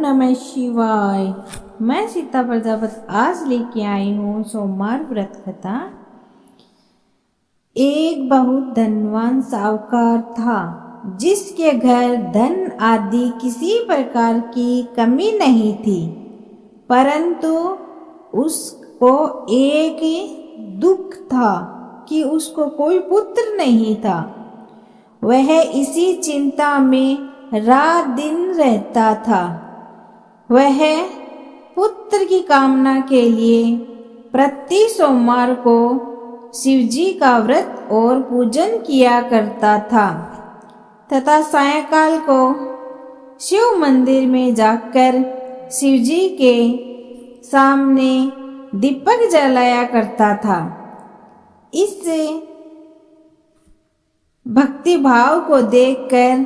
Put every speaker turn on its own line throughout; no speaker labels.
नमः शिवाय। मैं सीता प्रजापति आज लेके आई हूँ सोमवार व्रत कथा। एक बहुत धनवान साहूकार था जिसके घर धन आदि किसी प्रकार की कमी नहीं थी, परंतु उसको एक दुख था कि उसको कोई पुत्र नहीं था। वह इसी चिंता में रात दिन रहता था। वह पुत्र की कामना के लिए प्रति सोमवार को शिवजी का व्रत और पूजन किया करता था तथा सायंकाल को शिव मंदिर में जाकर शिवजी के सामने दीपक जलाया करता था। इस भक्ति भाव को देखकर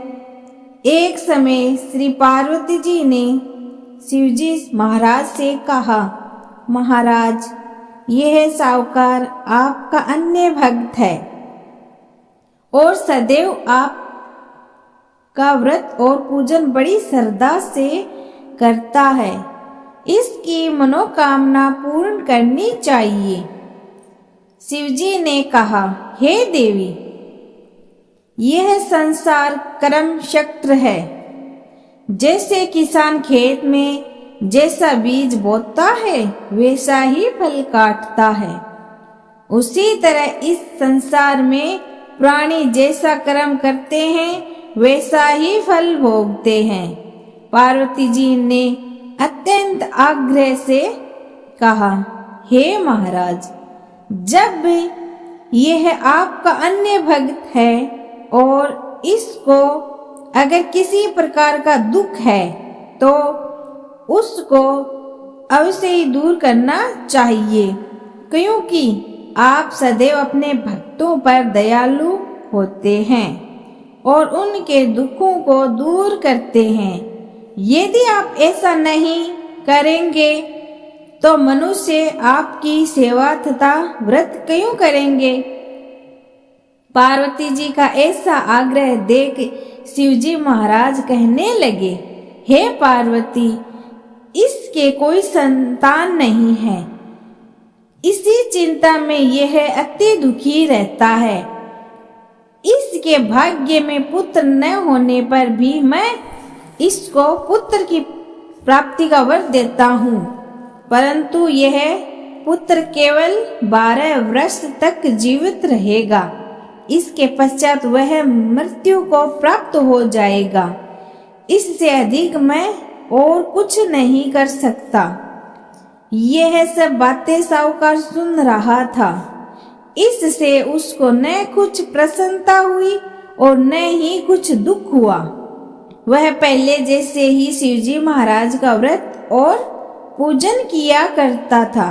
एक समय श्री पार्वती जी ने शिवजी महाराज से कहा, महाराज, यह साहूकार आपका अन्य भक्त है और सदैव आपका व्रत और पूजन बड़ी श्रद्धा से करता है। इसकी मनोकामना पूर्ण करनी चाहिए। शिवजी ने कहा, हे देवी, यह संसार कर्म चक्र है। जैसे किसान खेत में जैसा बीज बोता है वैसा ही फल काटता है, उसी तरह इस संसार में प्राणी जैसा कर्म करते हैं वैसा ही फल भोगते हैं। पार्वती जी ने अत्यंत आग्रह से कहा, हे महाराज, जब यह आपका अन्य भक्त है और इसको अगर किसी प्रकार का दुख है तो उसको अवश्य ही दूर करना चाहिए, क्योंकि आप सदैव अपने भक्तों पर दयालु होते हैं और उनके दुखों को दूर करते हैं। यदि आप ऐसा नहीं करेंगे तो मनुष्य आपकी सेवा तथा व्रत क्यों करेंगे। पार्वती जी का ऐसा आग्रह देख शिवजी महाराज कहने लगे, हे पार्वती, इसके कोई संतान नहीं है। इसी चिंता में यह अति दुखी रहता है। इसके भाग्य में पुत्र न होने पर भी मैं इसको पुत्र की प्राप्ति का वर देता हूँ, परंतु यह पुत्र केवल 12 वर्ष तक जीवित रहेगा। इसके पश्चात वह मृत्यु को प्राप्त हो जाएगा। इससे अधिक मैं और कुछ नहीं कर सकता। यह सब बातें साहूकार सुन रहा था। इससे उसको न कुछ प्रसन्नता हुई और न ही कुछ दुख हुआ। वह पहले जैसे ही शिवजी महाराज का व्रत और पूजन किया करता था।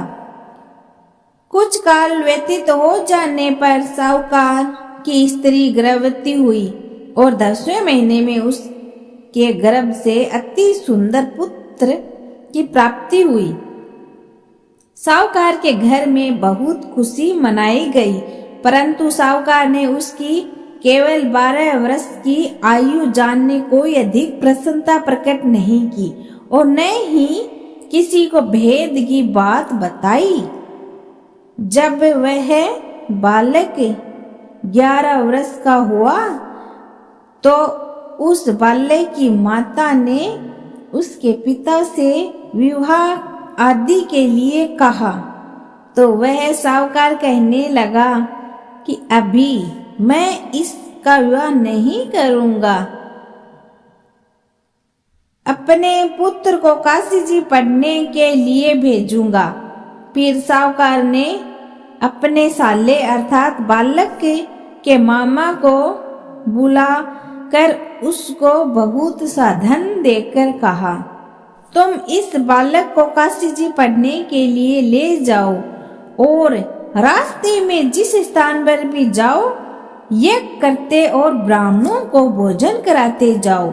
कुछ काल व्यतीत हो जाने पर साहूकार की स्त्री गर्भवती हुई और 10वें महीने में उसके गर्भ से अति सुंदर पुत्र की प्राप्ति हुई। साहूकार के घर में बहुत खुशी मनाई गई, परंतु साहूकार ने उसकी केवल 12 वर्ष की आयु जानने कोई अधिक प्रसन्नता प्रकट नहीं की और न ही किसी को भेद की बात बताई। जब वह बालक 11 वर्ष का हुआ तो उस बालक की माता ने उसके पिता से विवाह आदि के लिए कहा, तो वह साहूकार कहने लगा कि अभी मैं इसका विवाह नहीं करूंगा। अपने पुत्र को काशी जी पढ़ने के लिए भेजूंगा। फिर साहूकार ने अपने साले अर्थात बालक के मामा को बुला कर उसको बहुत सा धन देकर कहा, तुम इस बालक को काशी जी पढ़ने के लिए ले जाओ और रास्ते में जिस स्थान पर भी जाओ यज्ञ करते और ब्राह्मणों को भोजन कराते जाओ।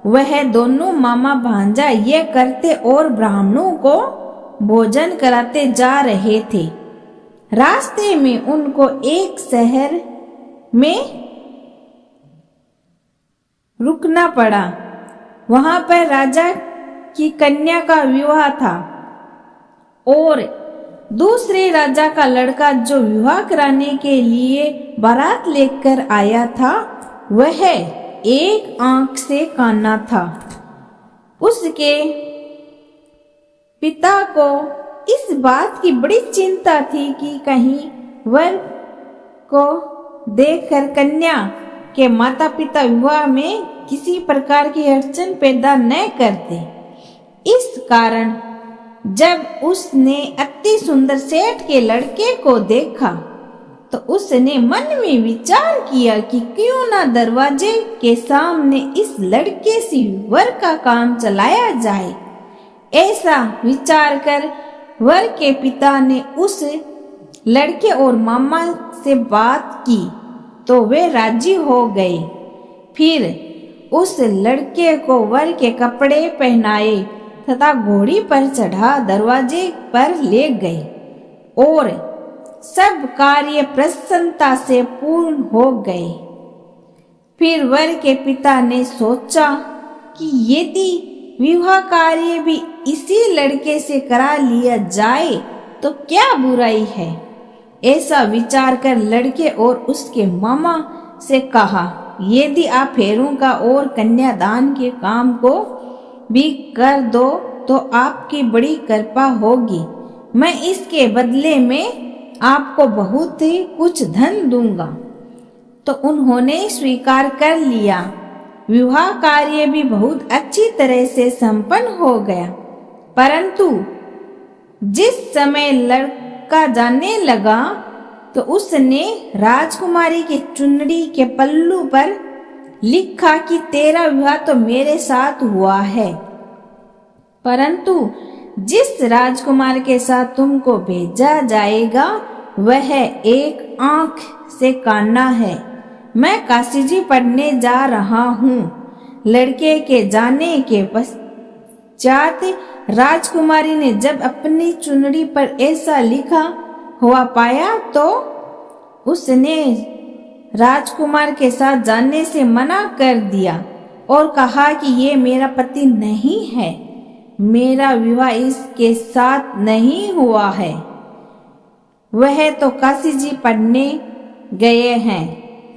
वह दोनों मामा भांजा यज्ञ करते और ब्राह्मणों को भोजन कराते जा रहे थे। रास्ते में उनको एक शहर में रुकना पड़ा। वहां पर राजा की कन्या का विवाह था और दूसरे राजा का लड़का जो विवाह कराने के लिए बारात लेकर आया था वह एक आंख से काना था। उसके पिता को इस बात की बड़ी चिंता थी कि कहीं वर को देखकर कन्या के माता पिता विवाह में किसी प्रकार की अड़चन पैदा न करते। इस कारण जब उसने अति सुंदर सेठ के लड़के को देखा तो उसने मन में विचार किया कि क्यों ना दरवाजे के सामने इस लड़के से वर का काम चलाया जाए। ऐसा विचार कर वर के पिता ने उस लड़के और मामा से बात की तो वे राजी हो गए। फिर उस लड़के को वर के कपड़े पहनाए तथा घोड़ी पर चढ़ा दरवाजे पर ले गए और सब कार्य प्रसन्नता से पूर्ण हो गए। फिर वर के पिता ने सोचा कि यदि विवाह कार्य भी इसी लड़के से करा लिया जाए तो क्या बुराई है। ऐसा विचार कर लड़के और उसके मामा से कहा, यदि आप फेरों का और कन्यादान के काम को भी कर दो तो आपकी बड़ी कृपा होगी। मैं इसके बदले में आपको बहुत ही कुछ धन दूंगा। तो उन्होंने स्वीकार कर लिया। विवाह कार्य भी बहुत अच्छी तरह से संपन्न हो गया। परंतु जिस समय लड़का जाने लगा तो उसने राजकुमारी की चुनरी के पल्लू पर लिखा कि तेरा विवाह तो मेरे साथ हुआ है, परंतु जिस राजकुमार के साथ तुमको भेजा जाएगा वह एक आंख से काना है। मैं काशी जी पढ़ने जा रहा हूँ। लड़के के जाने के पश्चात राजकुमारी ने जब अपनी चुनरी पर ऐसा लिखा हुआ पाया तो उसने राजकुमार के साथ जाने से मना कर दिया और कहा कि ये मेरा पति नहीं है, मेरा विवाह इसके साथ नहीं हुआ है। वह तो काशी जी पढ़ने गए हैं।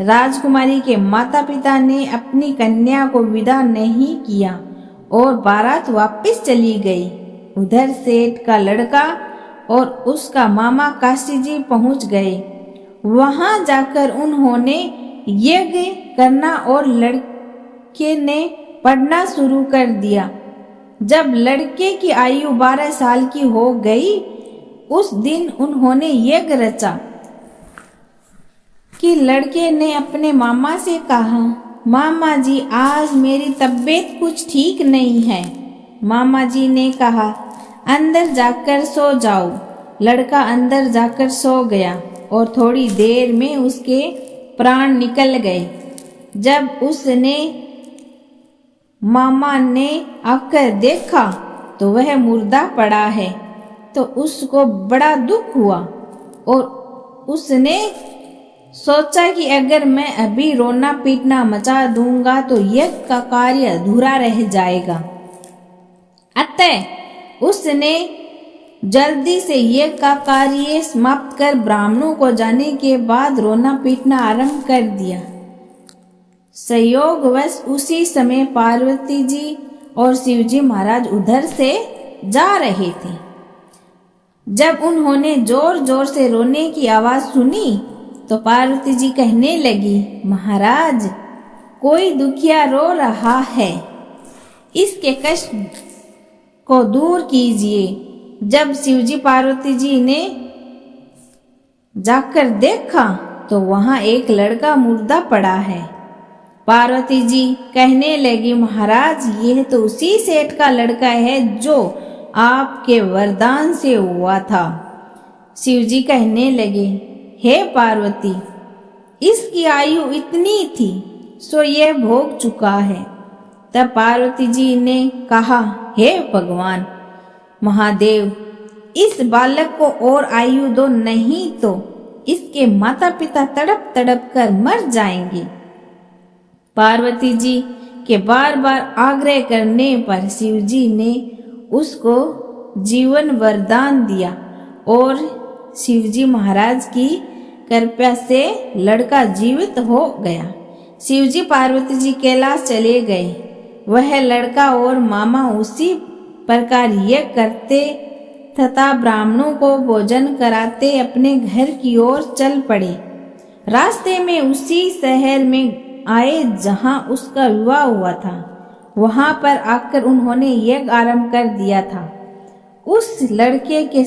राजकुमारी के माता पिता ने अपनी कन्या को विदा नहीं किया और बारात वापस चली गई। उधर सेठ का लड़का और उसका मामा काशी जी पहुंच गए। वहां जाकर उन्होंने यज्ञ करना और लड़के ने पढ़ना शुरू कर दिया। जब लड़के की आयु 12 साल की हो गई उस दिन उन्होंने यज्ञ रचा कि लड़के ने अपने मामा से कहा, मामा जी आज मेरी तबीयत कुछ ठीक नहीं है। मामा जी ने कहा, अंदर जाकर सो जाओ। लड़का अंदर जाकर सो गया और थोड़ी देर में उसके प्राण निकल गए। जब उसने मामा ने आकर देखा तो वह मुर्दा पड़ा है तो उसको बड़ा दुख हुआ और उसने सोचा कि अगर मैं अभी रोना पीटना मचा दूंगा तो यज्ञ का कार्य अधूरा रह जाएगा। अतः उसने जल्दी से यज्ञ का कार्य समाप्त कर ब्राह्मणों को जाने के बाद रोना पीटना आरंभ कर दिया। संयोगवश उसी समय पार्वती जी और शिवजी महाराज उधर से जा रहे थे। जब उन्होंने जोर जोर से रोने की आवाज सुनी तो पार्वती जी कहने लगी, महाराज कोई दुखिया रो रहा है, इसके कष्ट को दूर कीजिए। जब शिवजी पार्वती जी ने जाकर देखा तो वहां एक लड़का मुर्दा पड़ा है। पार्वती जी कहने लगी, महाराज यह तो उसी सेठ का लड़का है जो आपके वरदान से हुआ था। शिवजी कहने लगे, हे पार्वती इसकी आयु इतनी थी सो यह भोग चुका है। तब पार्वती जी ने कहा, हे भगवान महादेव इस बालक को और आयु दो, नहीं तो इसके माता पिता तड़प तड़प कर मर जाएंगे। पार्वती जी के बार बार आग्रह करने पर शिव जी ने उसको जीवन वरदान दिया और शिवजी महाराज की कृपा से लड़का जीवित हो गया। शिवजी पार्वती जी कैलाश चले गए। वह लड़का और मामा उसी प्रकार यज्ञ करते तथा ब्राह्मणों को भोजन कराते अपने घर की ओर चल पड़े। रास्ते में उसी शहर में आए जहां उसका विवाह हुआ था। वहां पर आकर उन्होंने यज्ञ आरंभ कर दिया था। उस लड़के के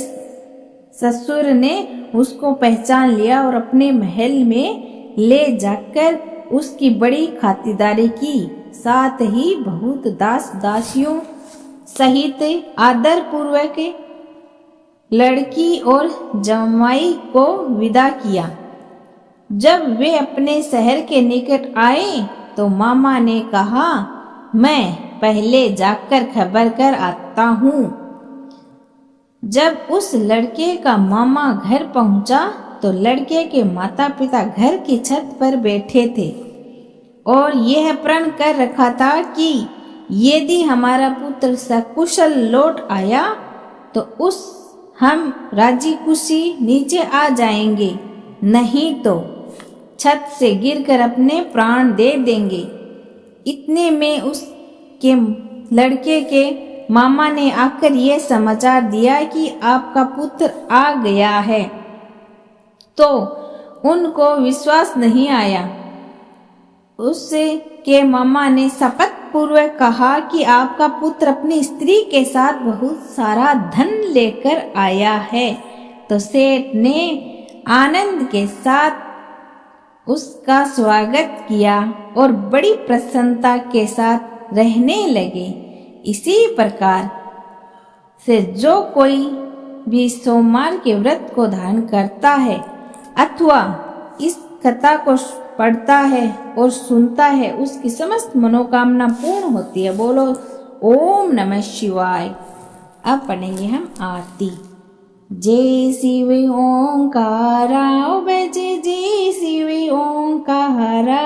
ससुर ने उसको पहचान लिया और अपने महल में ले जाकर उसकी बड़ी खातिरदारी की। साथ ही बहुत दास दासियों सहित आदर पूर्वक लड़की और जमाई को विदा किया। जब वे अपने शहर के निकट आए तो मामा ने कहा, मैं पहले जाकर खबर कर आता हूँ। जब उस लड़के का मामा घर पहुंचा तो लड़के के माता पिता घर की छत पर बैठे थे और यह प्रण कर रखा था कि यदि हमारा पुत्र सकुशल लौट आया तो हम राजी खुशी नीचे आ जाएंगे, नहीं तो छत से गिरकर अपने प्राण दे देंगे। इतने में उसके लड़के के मामा ने आकर यह समाचार दिया कि आपका पुत्र आ गया है। तो उनको विश्वास नहीं आया। उससे के मामा ने शपथ पूर्वक कहा कि आपका पुत्र अपनी स्त्री के साथ बहुत सारा धन लेकर आया है। तो सेठ ने आनंद के साथ उसका स्वागत किया और बड़ी प्रसन्नता के साथ रहने लगे। इसी प्रकार से जो कोई भी सोमवार के व्रत को धारण करता है अथवा इस कथा को पढ़ता है और सुनता है, उसकी समस्त मनोकामना पूर्ण होती है। बोलो ओम नमः शिवाय। अब पढ़ेंगे हम आरती। जय शिव ओंकारा बजे जय शिव ओंकारा,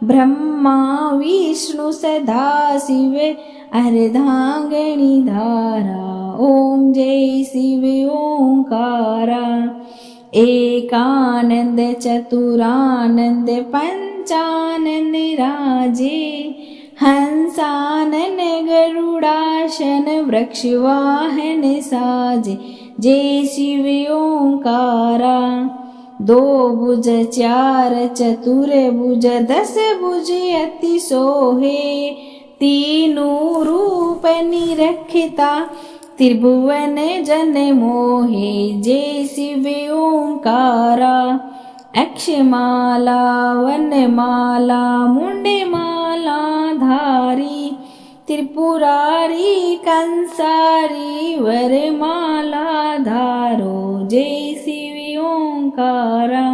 ब्रह्मा विष्णु सदा शिव अर्धांगिनी धारा। ओम जय शिव ओंकारा। एकानंद चतुरानंद पंचानंद राजे, हंसानन गरुड़ासन वृक्षवाहन साजे। जय शिव ओंकारा। दो भुज चार चतुर भुज दस भुज अति सोहे, तीनों रूप निरखता त्रिभुवन जन मोहे। जय शिव ओंकारा। अक्षमाला वनमाला मुंडमाला धारी, त्रिपुरारी कंसारी वरमाला धारो। जय शिव ओंकारा।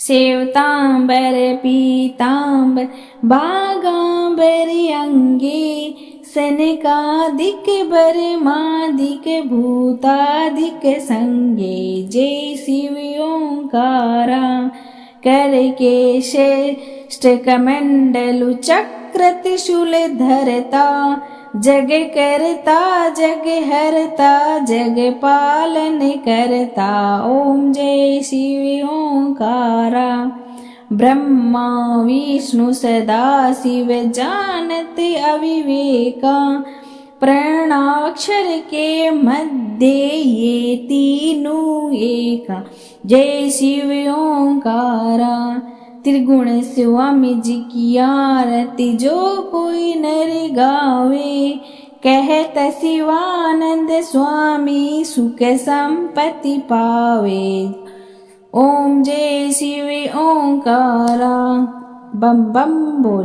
श्वेतांबर पीतांबर बागांबर अंगे, सनकादिक बर्मादिक भूतादिक संगे। जय शिव ओंकारा। करके श्रेष्ठ कमंडलु चक्र त्रिशूल धरता, जग करता जग हरता जग पालन करता। ओम जय शिव ओंकारा। ब्रह्मा विष्णु सदा शिव जानत अविवेका, प्रणाक्षर के मध्य ये तीनों एका। जय शिव ओंकारा। त्रिगुण स्वामी जी की आरती जो कोई नर गावे, कहत शिवानंद स्वामी सुख संपत्ति पावे। ओम जय शिव ओंकारा। बम बम बोल।